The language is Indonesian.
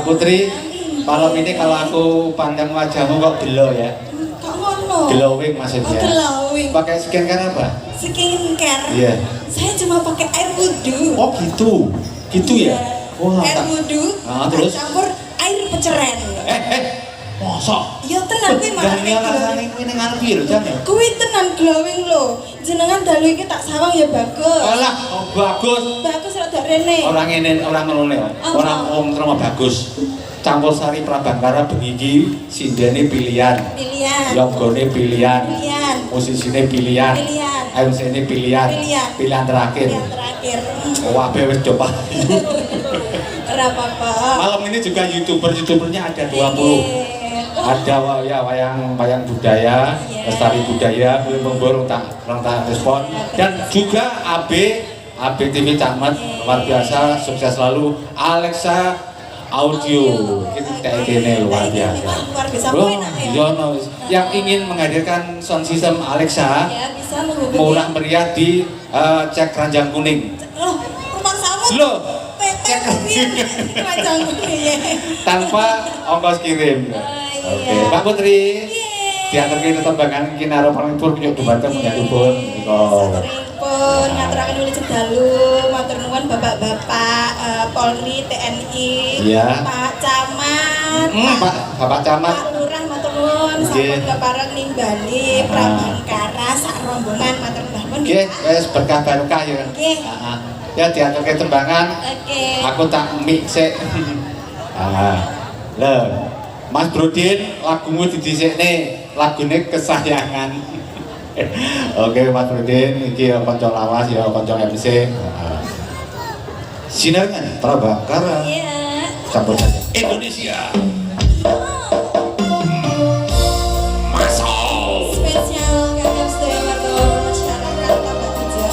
Putri, malam ini kalau aku pandang wajahmu kok gelo ya? Kok ngono? Glowing maksudnya. Oh, glowing. Pakai skincare apa? Skincare. Iya. Saya cuma pakai air wudhu. Oh gitu, gitu ya? Wah, air wudhu. terus? Campur air peceren. Mosok? Ya tenan kuwi malah. Dan alasannya kuwi ning ngarep lho jane. Kuwi tenan glowing lho. Jenengan dalu iki tak sawang ya bagus. Alah, oh, bagus. Bagus rada rene. Orang ngene, orang ngono ne. Orang terima bagus. Campur sari prabangkara bengi sindene pilihan. Pilihan. Logone pilihan. Pilihan. Posisine pilihan. Pilihan. MC-ne pilihan. Pilihan. Pilihan terakhir. Pilihan terakhir. Wabe wis coba. Ora apa-apa. Malam ini juga YouTubernya ada 20. Ada ya wayang budaya, lestari budaya, belum tak respon. Dan juga AB TV Camat luar biasa, sukses selalu. Alexa Audio, kita ini luar biasa. Bro, yang ingin menghadirkan sound system Alexa, murah meriah di Cek Ranjang Kuning. Rumah sama. Loh, Cek Ranjang Kuning ya. Tanpa ongkos kirim. Oke, Mbak Putri. Diaturke tetembangan iki naro pangipun yuk dumateng menyatipun menika. Satripun ngaturaken nuli dalu, matur nuwun Bapak-bapak Polri, TNI, Pak Camat, Bapak Camat, Pak Lurah matur nuwun, sampun kepareng nimbali prabangkara sak rombongan matur nuwun. Nggih, wis berkah barokah ya. Nggih. Ya diaturke tembangan. Oke. Aku tak mik sik. Lho. Mas Brodin, lagumu didhisikne, lagune kesayangan. Oke Mas Brodin, iki ya kanca lawas ya kanca MC. Sinarnya Prabangkara. Iya. Campur saja. Indonesia. Masuk. Spesial kakak sedaya warga masyarakat Tambak Bejo.